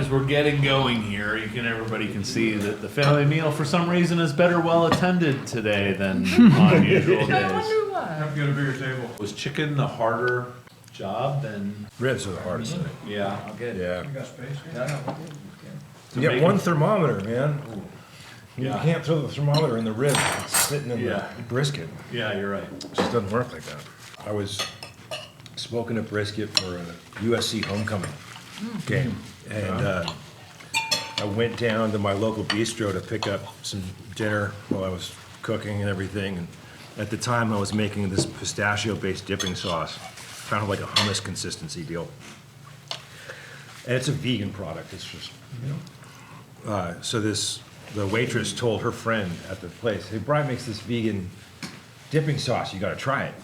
as we're getting going here, everybody can see that the family meal, for some reason, is better well attended today than on usual days. I wonder why. Have to get a bigger table. Was chicken the harder job than? Ribs are the hardest thing. Yeah. Yeah. You got space? You get one thermometer, man. You Yeah. can't throw the thermometer in the rib. It's sitting in the brisket. Yeah, you're right. It just doesn't work like that. I was smoking a brisket for a USC homecoming game. And I went down to my local bistro to pick up some dinner while I was cooking and everything. And at the time, I was making this pistachio-based dipping sauce, kind of like a hummus consistency deal. And it's a vegan product. It's just, so the waitress told her friend at the place, "Hey, Brian makes this vegan dipping sauce. You got to try it."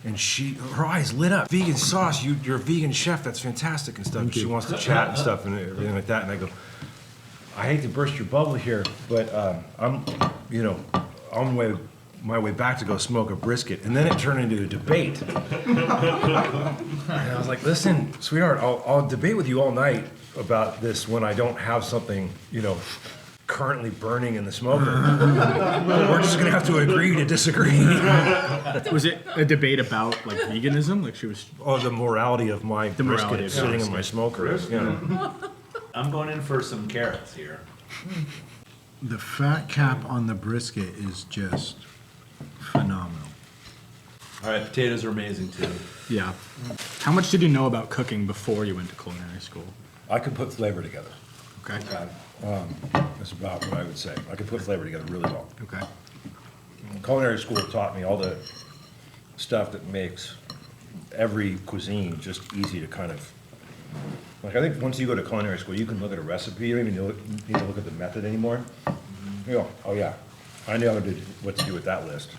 And her eyes lit up. Vegan sauce, you're a vegan chef. That's fantastic and stuff. She wants to chat and stuff and everything like that. And I go, "I hate to burst your bubble here, but I'm on my way back to go smoke a brisket." And then it turned into a debate. And I was like, "Listen, sweetheart, I'll debate with you all night about this when I don't have something, currently burning in the smoker. We're just gonna have to agree to disagree." Was it a debate about like veganism? Like she was. Oh, the morality of my brisket sitting in my smoker. I'm going in for some carrots here. The fat cap on the brisket is just phenomenal. All right, potatoes are amazing too. Yeah. How much did you know about cooking before you went to culinary school? I could put flavor together. Okay. That's about what I would say. I could put flavor together really well. Okay. Culinary school taught me all the stuff that makes every cuisine just easy to kind of, like, I think once you go to culinary school, you can look at a recipe. You don't even need to look at the method anymore. You go, "Oh yeah, I know what to do with that list."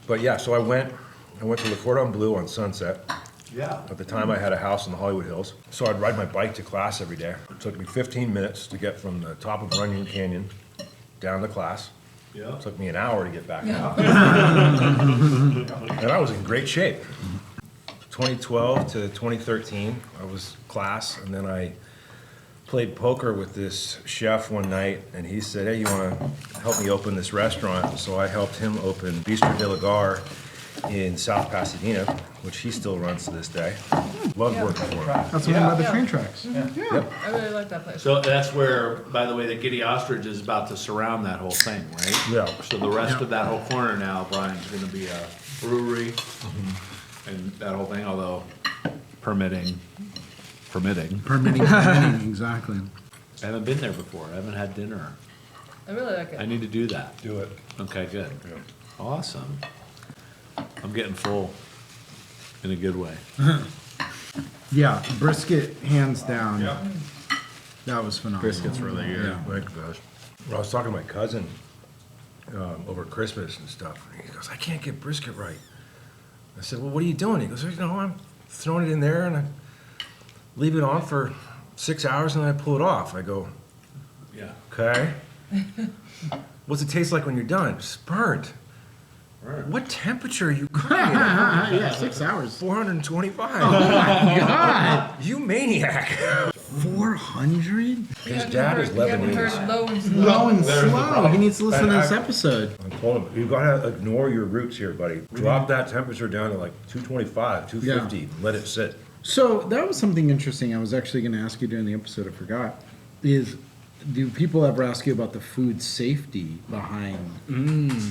But yeah, so I went to Le Cordon Bleu on Sunset. Yeah. At the time, I had a house in the Hollywood Hills, so I'd ride my bike to class every day. It took me 15 minutes to get from the top of Runyon Canyon down to class. Yeah. It took me an hour to get back home. And I was in great shape. 2012 to 2013, I was class, and then I played poker with this chef one night, and he said, "Hey, you want to help me open this restaurant?" So I helped him open Bistro de la Gare in South Pasadena, which he still runs to this day. Love working for him. That's the one by the train tracks. I really like that place. So that's where, by the way, the Giddy Ostrich is about to surround that whole thing, right? Yeah. So the rest of that whole corner now, Brian's going to be a brewery and that whole thing, although permitting. Permitting, exactly. I haven't been there before. I haven't had dinner. I really like I it. need to do that. Do it. Okay, good. Yeah. Awesome. I'm getting full in a good way. Yeah, brisket, hands down. That was phenomenal. Brisket's really good. Yeah. Thank you, guys. Well, I was talking to my cousin over Christmas and stuff. And he goes, "I can't get brisket right." I said, "Well, what are you doing?" He goes, "I'm throwing it in there and I leave it on for 6 hours and then I pull it off." I go, Yeah. "Okay. What's it taste like when you're done?" "It's burnt." Right. "What temperature are you cooking it at?" Yeah, 6 hours. 425. God, You maniac. 400? His dad is You haven't heard Lebanese. low and slow. Low and There's the slow. problem. He needs to listen to this I- episode. I told him, "You gotta ignore your roots here, buddy. Drop that temperature down to like 225, 250, and let it sit." So that was something interesting I was actually going to ask you during the episode, I forgot, is do people ever ask you about the food safety behind?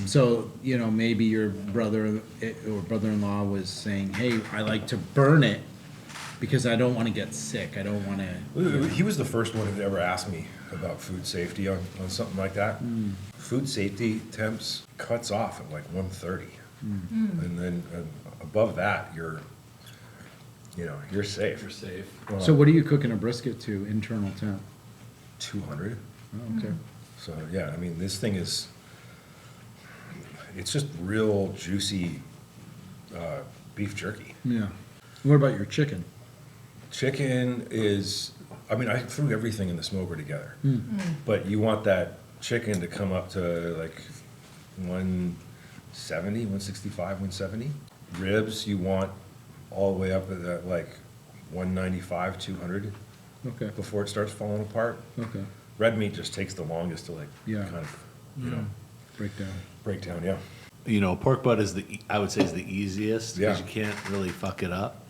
So, maybe your brother or brother-in-law was saying, "Hey, I like to burn it because I don't want to get sick. I don't want to..." He was the first one who ever asked me about food safety on something like that. Food safety temps cuts off at like 130. And then above that, you're safe. You're safe. So what do you cook in a brisket to, internal temp? 200. Oh, okay. So yeah, I mean, this thing it's just real juicy beef jerky. Yeah. What about your chicken? Chicken is, I mean, I threw everything in the smoker together, but you want that chicken to come up to like 170, 165, 170. Ribs, you want all the way up at that like 195, 200. Okay. before it starts falling apart. Okay. Red meat just takes the longest to Yeah. kind of, Breakdown. break down, yeah. Pork butt is I would say is the easiest because Yeah. you can't really fuck it up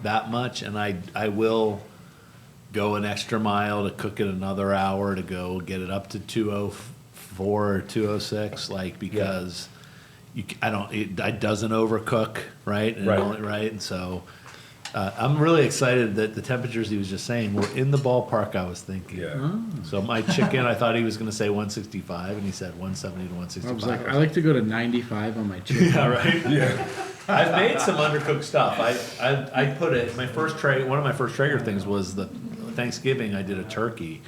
that much. And I will go an extra mile to cook it another hour to go get it up to 204 or 206, because it doesn't overcook, right? And Right. right. And so I'm really excited that the temperatures he was just saying were in the ballpark I was thinking. Yeah. So my chicken, I thought he was going to say 165, and he said 170 to 165. I was like, I like to go to 95 on my chicken. Yeah, right. Yeah, I've made some undercooked stuff. I put it. My first one of my first Traeger things was the Thanksgiving. I did a turkey,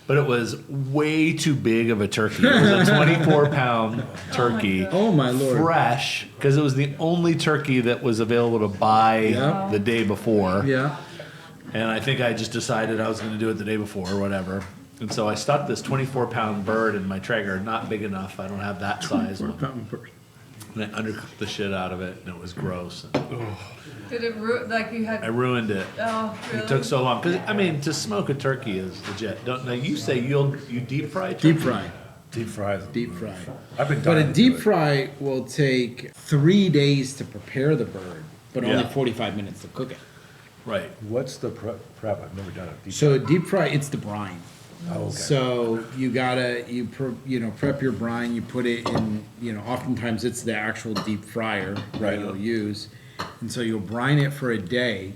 but it was way too big of a turkey. It was a 24-pound turkey. Oh my Lord. Fresh, because it was the only turkey that was available to buy Yeah. the day before. Yeah. And I think I just decided I was going to do it the day before or whatever. And so I stuck this 24-pound bird in my Traeger, not big enough. I don't have that size one. And I undercooked the shit out of it, and it was gross. Did it you I had? ruined it. Oh, really? It took so long. Because, to smoke a turkey is legit. Now, you say you deep fry turkey? Deep fry. Deep fries. Deep fry. I've been But a dying to deep do it. fry will take 3 days to prepare the bird, but only Yeah. 45 minutes to cook it. Right. What's the prep? I've never done it. So deep fry, it's the brine. Oh, okay. So you gotta prep your brine. You put it in. Oftentimes it's the actual deep fryer that Right. you'll use, and so you'll brine it for a day.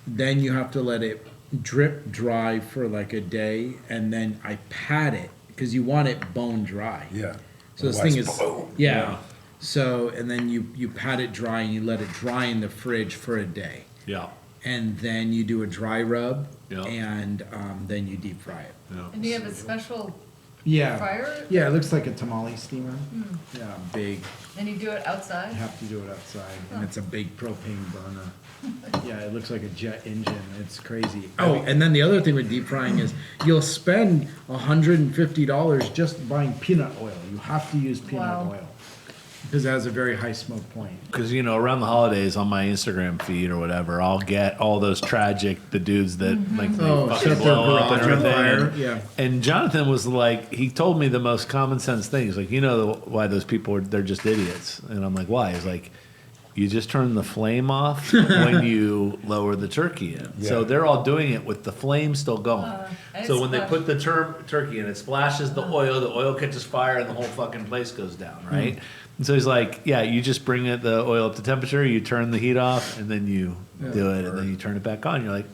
Then you have to let it drip dry for like a day, and then I pat it because you want it bone dry. Yeah. So this thing is Otherwise, yeah. So and then you pat it dry and you let it dry in the fridge for a day, Yeah. and then you do a dry rub, Yeah. and then you deep fry it. Yeah. And you have a special Yeah. fryer? Yeah, it looks like a tamale steamer. Yeah, big. And you do it You outside? have to do it outside, and it's a big propane burner. Yeah, it looks like a jet engine. It's crazy. Oh, and then the other thing with deep frying is you'll spend $150 just buying peanut oil. You have to use peanut Wow. oil because it has a very high smoke point. Because, around the holidays on my Instagram feed or whatever, I'll get all those the dudes that, like, they Oh, fucking set their blow up and garage on everything. fire, And, yeah. and Jonathan was like, he told me the most common sense things. Like, why those people they're just idiots. And I'm like, why? He's like, you just turn the flame off when you lower the turkey in. Yeah. So they're all doing it with the flame still going. And So it when they splashes. put the turkey in, it splashes the oil catches fire, and the whole fucking place goes down, right? And so he's like, yeah, you just bring the oil up to temperature, you turn the heat off, and then you do it, and then you turn it back on. You're like,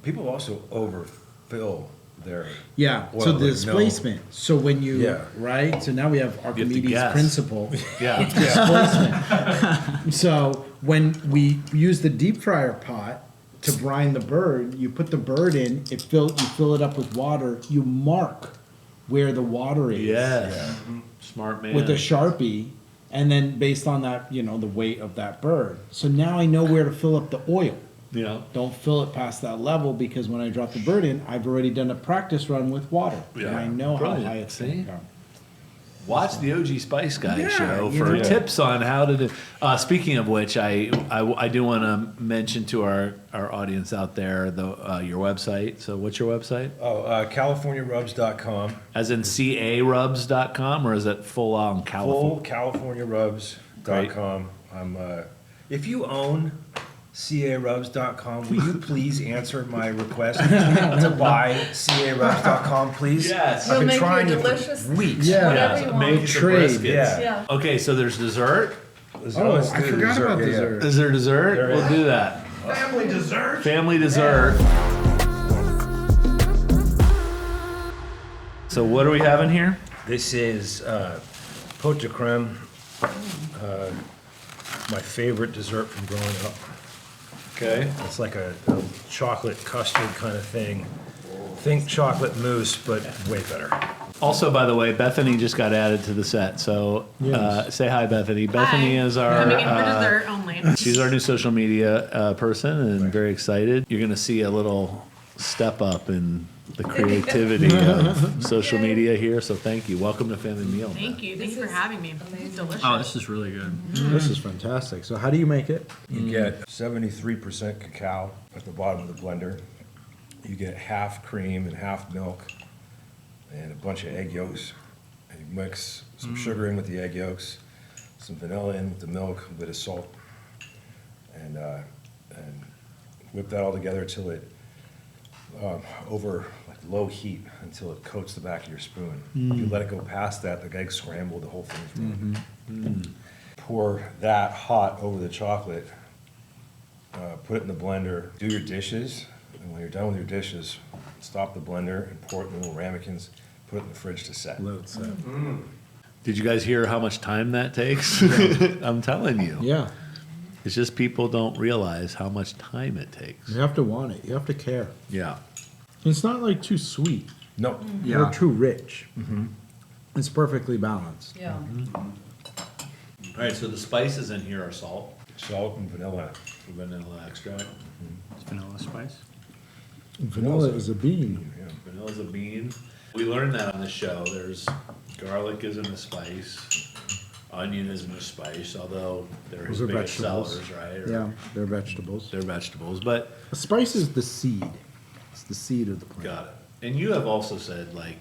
People also overfill their Yeah, oil so the with no- displacement. So when you, Yeah. right? So now we have Archimedes' guess. principle. yeah, Displacement. So when we use the deep fryer pot to brine the bird, you put the bird in, you fill it up with water, you mark where the water is yes, smart man. with a Sharpie, and then based on that, the weight of that bird. So now I know where to fill up the oil. Don't fill it past that level because when I drop the bird in, I've already done a practice run with water. Yeah. And I know Brilliant. how high it's See? going to go. Watch the OG Spice Guy Yeah, show you for know. tips on how to do. Speaking of which, I do want to mention to our audience out there your website. So what's your website? CaliforniaRubs.com. As in carubs.com, or is it full on California? FullCaliforniaRubs.com. If you own carubs.com, will you please answer my request to buy carubs.com, please? Yes. We'll I've been make you trying a it for delicious- weeks. Yeah. Whatever you Make want. it Trade, briskets. yeah. Yeah. Okay, so there's dessert. Oh, I forgot about dessert. Is there dessert? There We'll is. do that. Family dessert. Family dessert. So what are we having here? This is pot de creme, my favorite dessert from growing up. Okay. It's like a chocolate custard kind of thing. Think chocolate mousse, but way better. Also, by the way, Bethany just got added to the set. So say hi, Bethany. Bethany is our. Coming in for dessert only. She's our new social media person, and very excited. You're going to see a little step up in the creativity of social media here. So thank you. Welcome to Family Meal. Thank you. Thank you for having me. It's delicious. Oh, this is really good. This is fantastic. So how do you make it? You get 73% cacao at the bottom of the blender. you get half cream and half milk and a bunch of egg yolks. And you mix some sugar in with the egg yolks, some vanilla in with the milk, a bit of salt, and whip that all together till it over like low heat until it coats the back of your spoon. If you let it go past that, the eggs scramble, the whole thing's ruined. Pour that hot over the chocolate, put it in the blender, do your dishes, and when you're done with your dishes, stop the blender and pour it in little ramekins, put it in the fridge to set. Load set. Did you guys hear how much time that takes? I'm telling you. Yeah. It's just people don't realize how much time it takes. You have to want it. You have to care. Yeah. It's not like too sweet No, or too rich. It's perfectly balanced. Yeah. All right, so the spices in here are salt, salt and vanilla. vanilla extract. Vanilla spice. Vanilla is a bean. Yeah. Vanilla's a bean. We learned that on the show. There's garlic isn't a spice, onion isn't a spice, although they're his Those are biggest vegetables. sellers, right? Or Yeah, they're vegetables. they're vegetables, but A spice is the seed. It's the seed of the plant. got it. And you have also said, like,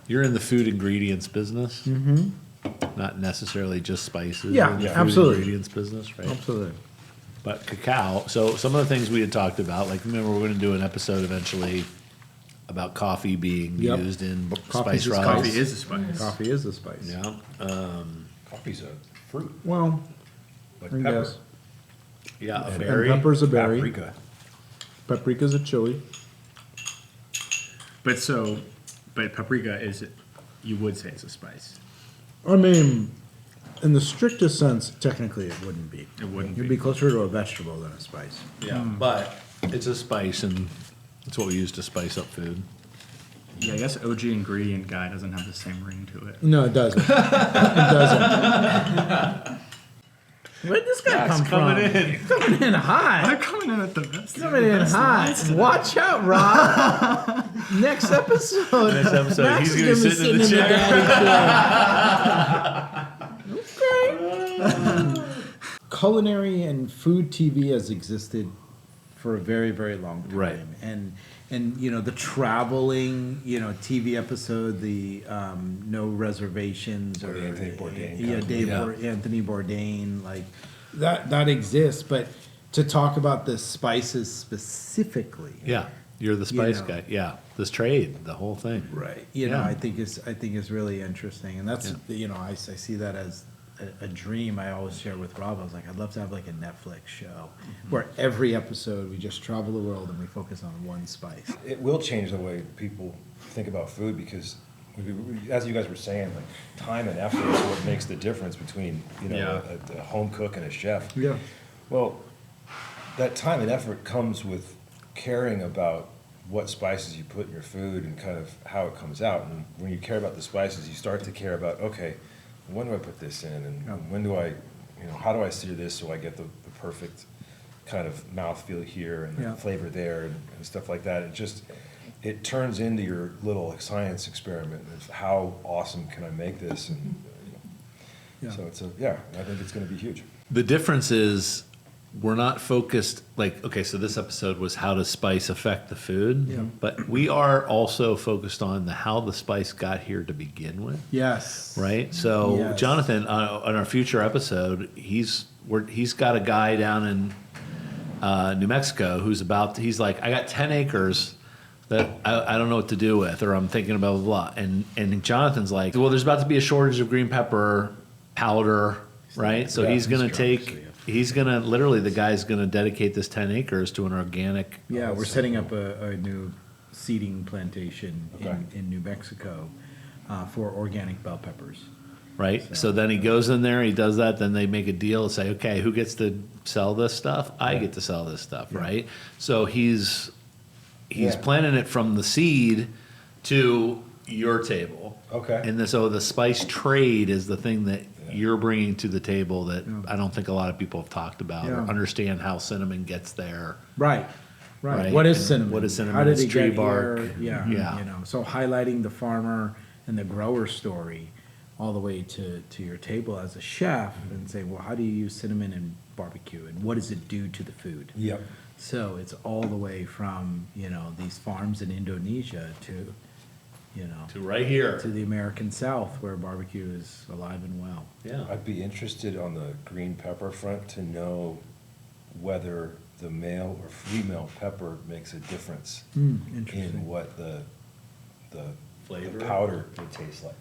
you're in the food ingredients business, not necessarily just spices. Yeah, You're in the food absolutely. ingredients business, right? Absolutely. But cacao, so some of the things we had talked about, like remember we're going to do an episode eventually about coffee being Yep. used in Coffee's spice a rise. spice. Coffee is a spice. Coffee is a spice. Yeah, Coffee's a fruit, Well, like I pepper. guess. yeah, a And berry. And pepper's a berry. Paprika. Paprika's a chili. But paprika is, you would say it's a spice. I mean, in the strictest sense, technically it wouldn't be. It wouldn't It'd be. be closer to a vegetable than a spice. Yeah, but it's a spice, and it's what we use to spice up food. Yeah, I guess OG ingredient guy doesn't have the same ring to it. No, it doesn't. It doesn't. Where'd this guy come from? in. Coming in hot. I'm coming in at the best. Coming in hot. Watch out, Rob. Next episode. Next episode, Max he's is gonna be sitting in the chair. daddy chair. Culinary and food TV has existed for a very, very long time. Right. And you know, the traveling, you know, TV episode, the no reservations, Or or the Anthony Bourdain yeah, kind of- Anthony Bourdain, like that exists. But to talk about the spices specifically, Yeah, you're the spice know. guy. Yeah, this trade, the whole thing. right? You know, Yeah. I think is really interesting, and that's you know, I see that as a dream I always share with Rob. I was like, I'd love to have like a Netflix show where every episode we just travel the world and we focus on one spice. It will change the way people think about food because, as you guys were saying, like time and effort is what makes the difference between a home cook and a chef. Yeah. Well, that time and effort comes with caring about what spices you put in your food and kind of how it comes out. And when you care about the spices, you start to care about, okay, when do I put this in, and when do I, how do I sear this so I get the perfect kind of mouthfeel here and Yeah. the flavor there and stuff like that. It turns into your little science experiment of how awesome can I make this, and Yeah. so I think it's going to be huge. The difference is we're not focused like, okay, so this episode was how does spice affect the food? Yeah. But we are also focused on how the spice got here to begin with, Yes. right? So Yes. Jonathan, on our future episode, he's got a guy down in New Mexico he's like, I got 10 acres that I don't know what to do with, or I'm thinking about blah, blah. And Jonathan's like, well, there's about to be a shortage of green pepper powder, right? So Yeah, he's going to construction, literally the guy's going to dedicate this 10 acres to an organic. Yeah, we're setting up a new seeding plantation Okay. in New Mexico for organic bell peppers. Right. So then he goes in there, he does that. Then they make a deal and say, okay, who gets to sell this stuff? I get to sell this stuff, right? So he's Yeah. planting it from the seed to your table. Okay. And so the spice trade is the thing that you're bringing to the table that I don't think a lot of people have talked about or Yeah. understand how cinnamon gets there. Right. Right. What is And cinnamon? what is cinnamon? How did It's it tree get bark. here? Yeah. Yeah. You know, so highlighting the farmer and the grower story all the way to your table as a chef and say, well, how do you use cinnamon barbecue and what does it do to the food. Yep. So it's all the way from, these farms in Indonesia to, To right here. to the American South where barbecue is alive and well. Yeah. I'd be interested on the green pepper front to know whether the male or female pepper makes a difference Interesting. in what the Flavor? powder would taste like.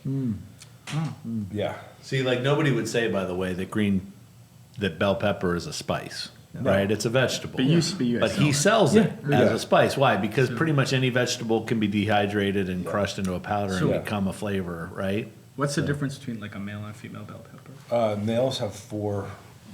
Yeah. See, like nobody would say, by the way, that bell pepper is a spice, right? It's a vegetable. But you But he sell sells it Yeah. as Yeah. a spice. Why? Because pretty much any vegetable can be dehydrated and crushed into a powder So- and become a flavor, right? What's the difference between like a male and a female bell pepper? Males have 4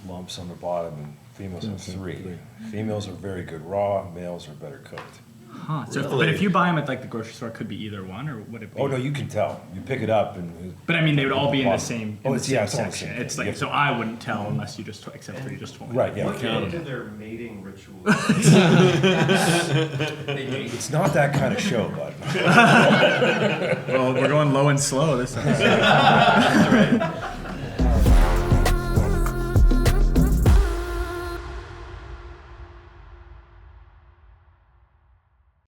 lumps on the bottom and females have 3. Females are very good raw, males are better cooked. Huh. So, but Really? if you buy them at like the grocery store, it could be either one, or would it be? Oh, no, you can tell. You pick it up and. But I mean, they would all be in the same. Oh, in the it's- yeah, same it's all the section. same It's thing. like You so have I wouldn't tell unless you just except for you just told me. Right, yeah. Look into their mating rituals. They mate. It's not that kind of show, bud. Well, we're going low and slow this time.